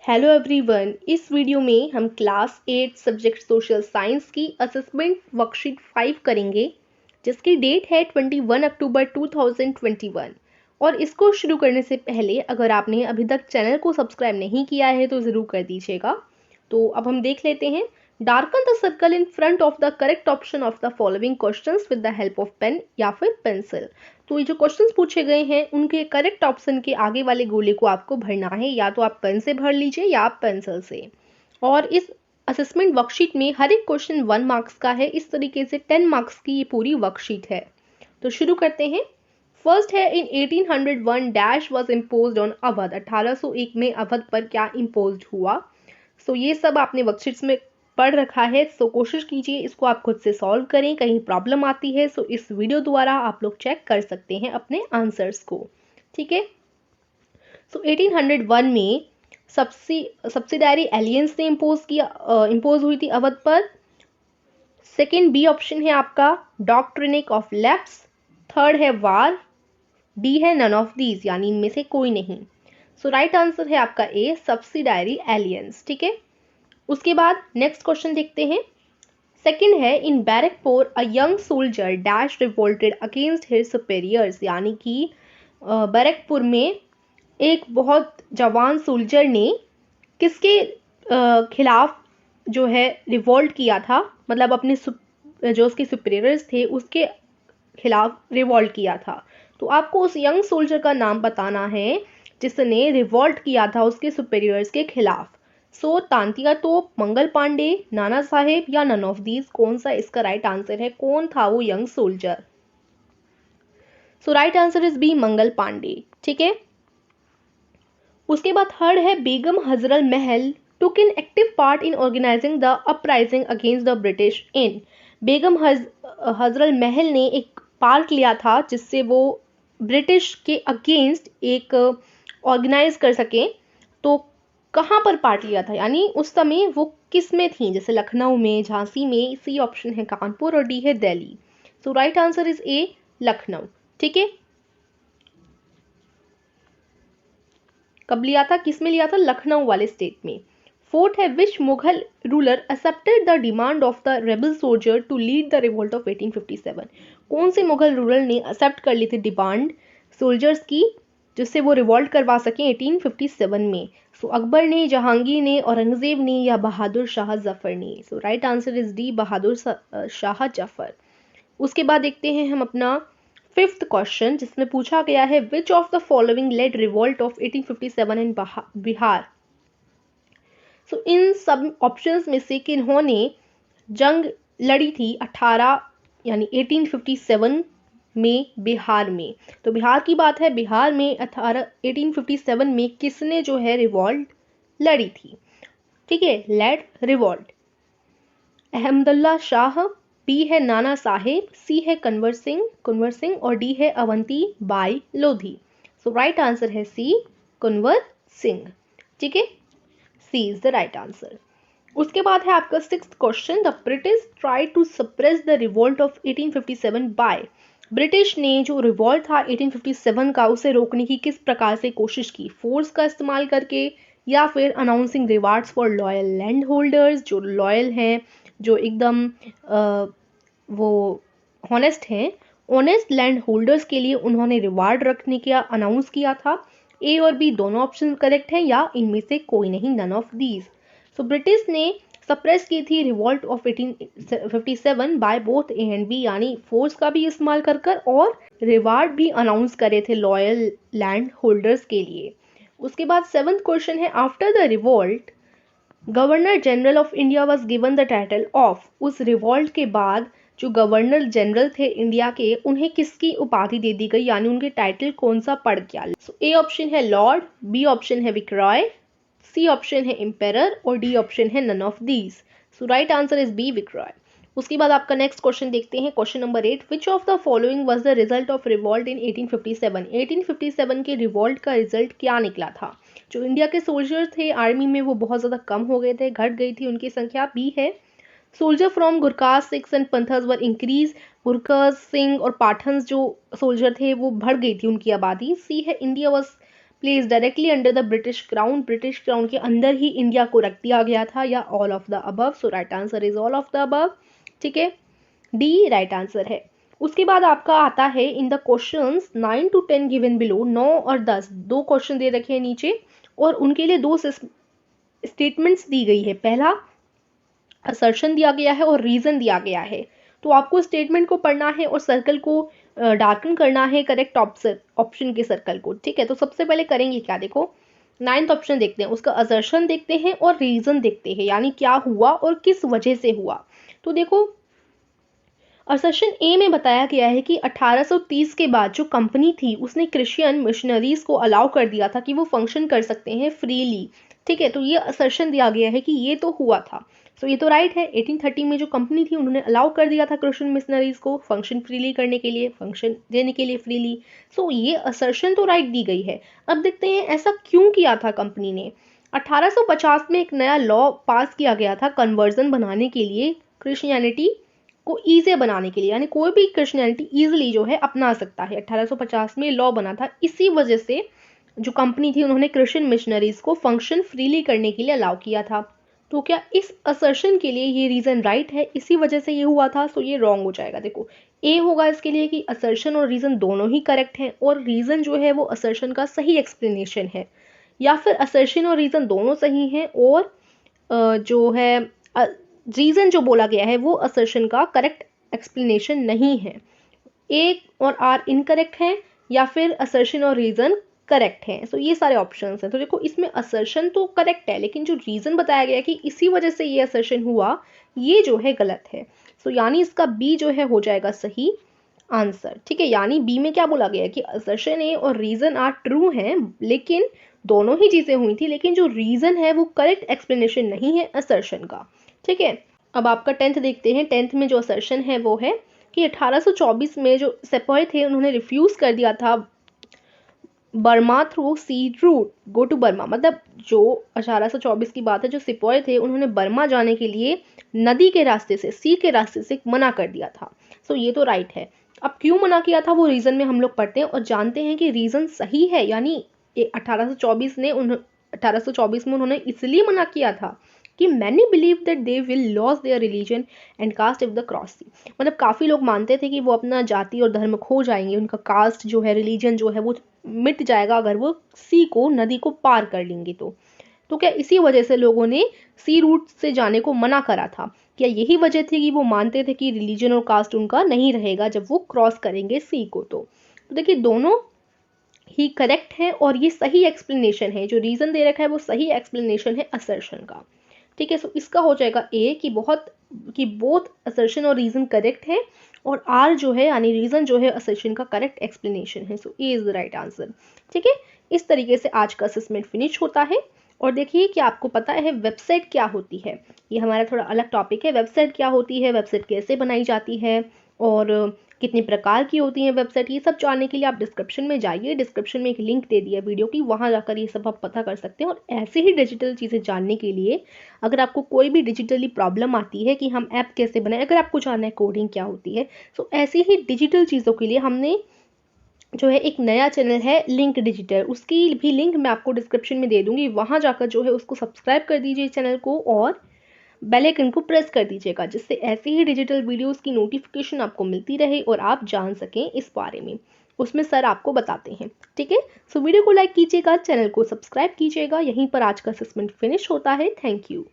Hello everyone, इस video में हम क्लास 8 सब्जेक्ट सोशल साइंस की असेसमेंट वर्कशीट 5 करेंगे, जिसकी डेट है 21 अक्टूबर 2021। और इसको शुरू करने से पहले अगर आपने अभी तक चैनल को सब्सक्राइब नहीं किया है तो ज़रूर कर दीजिएगा। तो अब हम देख लेते हैं। Darken the circle in front of the correct option of the following questions with the help of pen या फिर पेंसिल। तो ये जो क्वेश्चंस पूछे गए हैं उनके करेक्ट ऑप्शन के आगे वाले गोले को आपको भरना है, या तो आप पेन से भर लीजिए या आप पेंसिल से। और इस असेसमेंट वर्कशीट में हर एक क्वेश्चन 1 मार्क्स का है। इस तरीके से 10 मार्क्स की ये पूरी वर्कशीट है। तो शुरू करते हैं। फर्स्ट है, इन 1801 dash was impose on Awadh. 1801 में अवध पर क्या इम्पोज हुआ। सो ये सब आपने वर्कशीट्स में पढ़ रखा है। सो कोशिश कीजिए इसको आप खुद से सॉल्व करें। कहीं प्रॉब्लम आती है सो इस वीडियो द्वारा आप लोग चेक कर सकते हैं अपने आंसर्स को। ठीक है। सो 1801 में सब्सिडायरी एलियंस ने इम्पोज हुई थी अवध पर। सेकेंड बी ऑप्शन है आपका डॉक्ट्रिनिक ऑफ लेफ्ट्स। थर्ड है वार। डी है नन ऑफ दीज, यानी इनमें से कोई नहीं। सो राइट आंसर है आपका ए, सब्सिडायरी एलियंस। ठीक है। उसके बाद नेक्स्ट क्वेश्चन देखते हैं। सेकंड है, in Barrackpore a young soldier dash revolted against his superiors. यानी कि बैरकपुर में एक बहुत जवान सोल्जर ने किसके खिलाफ जो है रिवोल्ट किया था, मतलब अपने जो उसके सुपेरियर्स थे उसके खिलाफ रिवोल्ट किया था। तो आपको उस यंग सोल्जर का नाम बताना है जिसने रिवोल्ट किया था उसके सुपेरियर्स के खिलाफ। सो तांतिया तोप, मंगल पांडे, नाना साहेब या नन ऑफ दीज, कौन सा इसका राइट आंसर है। कौन था वो young soldier. So right answer is B, Mangal Pandey. ठीक है। उसके बाद थर्ड है, Begum Hazrat Mahal took in active part in organising the uprising against the British in. Begum Hazrat Mahal ने एक पार्ट लिया था जिससे वो ब्रिटिश के अगेंस्ट एक ऑर्गेनाइज कर सके। तो कहाँ पर पार्ट लिया था, यानी उस समय वो किस में थी, जैसे लखनऊ में, झांसी में। सी ऑप्शन है कानपुर और डी है Delhi. So right answer is A, Lucknow. ठीक है। कब लिया था, किस में लिया था, लखनऊ वाले स्टेट में। फोर्थ है, which Mughal ruler accepted the demand of the rebel soldier to lead the revolt of 1857। कौन से मुगल रूलर ने एक्सेप्ट कर ली थी डिमांड सोल्जर्स की जिससे वो रिवोल्ट करवा सकें 1857 में। सो अकबर ने, जहांगीर ने, औरंगजेब ने या बहादुर शाह जफर ने। सो right answer is D, Bahadur Shah Zafar. उसके बाद देखते हैं हम अपना फिफ्थ क्वेश्चन, जिसमें पूछा गया है, which of the following led revolt of 1857 in Bihar. So इन सब ऑप्शंस में से किन्होंने जंग लड़ी थी 1857 में बिहार में। तो बिहार की बात है, बिहार में 1857 में किसने जो है रिवोल्ट लड़ी थी। ठीक है, led revolt. Ahmadullah Shah, B है नाना साहेब, सी है कुंवर सिंह और डी है Avanti Bai Lodhi. So right answer है सी, कुंवर सिंह। ठीक है, C is the right answer. उसके बाद है आपका sixth question, the British try to suppress the revolt of 1857 by. British ने जो रिवोल्ट था 1857 का उसे रोकने की किस प्रकार से कोशिश की। फोर्स का इस्तेमाल करके, या फिर announcing rewards for loyal land holders, जो लॉयल हैं, जो एकदम वो हॉनेस्ट हैं, ऑनेस्ट लैंड होल्डर्स के लिए उन्होंने रिवार्ड रखने का अनाउंस किया था। ए और बी दोनों ऑप्शन करेक्ट हैं, या इनमें से कोई नहीं, none of these. So British ने सप्रेस की थी revolt of 1857 by both A and B, यानी फोर्स का भी इस्तेमाल कर और रिवार्ड भी अनाउंस करे थे लॉयल लैंड होल्डर्स के लिए। उसके बाद सेवंथ क्वेश्चन है, after the revolt governor general of India was given the title of. उस रिवोल्ट के बाद जो गवर्नर जनरल थे इंडिया के, उन्हें किसकी उपाधि दे दी गई, यानी उनके टाइटल कौन सा पड़ गया। ए ऑप्शन है लॉर्ड, बी ऑप्शन है विक्राय, सी ऑप्शन है एम्पेरर और डी ऑप्शन है none of these. So right answer is B, viceroy. उसके बाद आपका नेक्स्ट क्वेश्चन देखते हैं, question number 8, which of the following was the result of revolt in 1857। 1857 के रिवोल्ट का रिजल्ट क्या निकला था। जो इंडिया के सोल्जर थे आर्मी में वो बहुत ज़्यादा कम हो गए थे, घट गई थी उनकी संख्या। बी है, soldier from Gurkhas Sikhs and Pathans were increase. Gurkhas Singh और पाठन्स जो सोल्जर थे वो बढ़ गई थी उनकी आबादी। सी है, India was place directly under the British crown, British crown के अंदर ही इंडिया को रख दिया गया था, या all of the above. So right answer is all of the above. ठीक है, डी राइट आंसर है। उसके बाद आपका आता है in the questions 9 to 10 given below, 9 और 10 दो क्वेश्चन दे रखे हैं नीचे और उनके लिए दो स्टेटमेंट्स दी गई है। पहला असर्शन दिया गया है और रीजन दिया गया है। तो आपको स्टेटमेंट को पढ़ना है और सर्कल को डार्कन करना है करेक्ट ऑप्शन के सर्कल को। ठीक है, तो सबसे पहले करेंगे क्या, देखो 9th ऑप्शन देखते हैं, उसका असर्शन देखते हैं और रीजन देखते हैं, यानी क्या हुआ और किस वजह से हुआ। तो देखो असर्शन ए में बताया गया है कि 1830 के बाद जो कंपनी थी उसने क्रिश्चियन मिशनरीज को अलाउ कर दिया था कि वो फंक्शन कर सकते हैं फ्रीली। ठीक है, तो ये असर्शन दिया गया है कि ये तो हुआ था। सो ये तो राइट है। 1830 में जो कंपनी थी उन्होंने अलाउ कर दिया था क्रिश्चियन मिशनरीज को फंक्शन फ्रीली करने के लिए, फंक्शन देने के लिए फ्रीली। सो ये असर्शन तो राइट दी गई है। अब देखते हैं ऐसा क्यों किया था कंपनी ने। 1850 में एक नया लॉ पास किया गया था कन्वर्जन बनाने के लिए, क्रिश्चियनिटी को ईजी बनाने के लिए, यानी कोई भी क्रिश्चियनिटी ईजिली जो है अपना सकता है। 1850 में लॉ बना था, इसी वजह से जो कंपनी थी उन्होंने क्रिश्चियन मिशनरीज को फंक्शन फ्रीली करने के लिए अलाउ किया था। तो क्या इस असर्शन के लिए ये रीजन राइट है, इसी वजह से ये हुआ था? तो ये रॉन्ग हो जाएगा। देखो ए होगा इसके लिए कि असर्शन और रीजन दोनों ही करेक्ट हैं और रीजन जो है वो असर्शन का सही एक्सप्लेनेशन है, या फिर असर्शन और रीजन दोनों सही हैं और जो है रीजन जो बोला गया है वो असर्शन का करेक्ट एक्सप्लेनेशन नहीं है। ए और आर इनकरेक्ट है या फिर असर्शन और रीजन करेक्ट है। सो ये सारे ऑप्शंस हैं। तो देखो इसमें असर्शन तो करेक्ट है, लेकिन जो रीजन बताया गया कि इसी वजह से ये असर्शन हुआ, ये जो है गलत है। सो यानी इसका बी जो है हो जाएगा सही आंसर। ठीक है, यानी बी में क्या बोला गया है कि असर्शन ए और रीजन आर ट्रू हैं, लेकिन दोनों ही चीजें हुई थी, लेकिन जो रीजन है वो करेक्ट एक्सप्लेनेशन नहीं है असर्शन का। ठीक है, अब आपका 10th देखते हैं। 10th में जो असर्शन है वो है कि 1824 में जो सिपाही थे उन्होंने रिफ्यूज कर दिया था Burma through sea route go to Burma. मतलब जो 1824 की बात है, जो सिपाही थे उन्होंने बर्मा जाने के लिए नदी के रास्ते से, सी के रास्ते से मना कर दिया था। सो ये तो राइट है। अब क्यों मना किया था वो रीजन में हम लोग पढ़ते हैं और जानते हैं कि रीजन सही है, यानी 1824 में उन्होंने इसलिए मना किया था कि many believe that they will lose their religion and caste if the cross sea. मतलब काफ़ी लोग मानते थे कि वो अपना जाति और धर्म खो जाएंगे, उनका कास्ट जो है, रिलीजन जो है वो मिट जाएगा अगर वो सी को, नदी को पार कर लेंगे। तो क्या इसी वजह से लोगों ने सी रूट से जाने को मना करा था? क्या यही वजह थी कि वो मानते थे कि रिलीजन और कास्ट उनका नहीं रहेगा जब वो क्रॉस करेंगे सी को? तो देखिए दोनों ही करेक्ट है और ये सही एक्सप्लेनेशन है। जो रीजन दे रखा है वो सही एक्सप्लेनेशन है असर्शन का। ठीक है, सो इसका हो जाएगा ए कि बोथ असर्शन और रीजन करेक्ट है और आर जो है यानी रीजन जो है असर्शन का करेक्ट एक्सप्लेनेशन है। सो ए इज द राइट आंसर। ठीक है, इस तरीके से आज का असेसमेंट फिनिश होता है। और देखिए कि आपको पता है वेबसाइट क्या होती है, ये हमारा थोड़ा अलग टॉपिक है। वेबसाइट क्या होती है, वेबसाइट कैसे बनाई जाती है और कितने प्रकार की होती हैं वेबसाइट, ये सब जानने के लिए आप डिस्क्रिप्शन में जाइए। डिस्क्रिप्शन में एक लिंक दे दिया वीडियो की, वहाँ जाकर ये सब आप पता कर सकते हैं। और ऐसे ही डिजिटल चीज़ें जानने के लिए अगर आपको कोई भी डिजिटली प्रॉब्लम आती है कि हम ऐप कैसे बनाएं, अगर आपको जानना है कोडिंग क्या होती है, तो ऐसी ही डिजिटल चीज़ों के लिए हमने जो है एक नया चैनल है लिंक डिजिटल, उसकी भी लिंक मैं आपको डिस्क्रिप्शन में दे दूंगी। वहाँ जाकर जो है उसको सब्सक्राइब कर दीजिए चैनल को और बेल आइकन को प्रेस कर दीजिएगा, जिससे ऐसे ही डिजिटल वीडियोस की नोटिफिकेशन आपको मिलती रहे और आप जान सकें इस बारे में। उसमें सर आपको बताते हैं। ठीक है, सो वीडियो को लाइक कीजिएगा, चैनल को सब्सक्राइब कीजिएगा। यहीं पर आज का असेसमेंट फिनिश होता है। Thank you.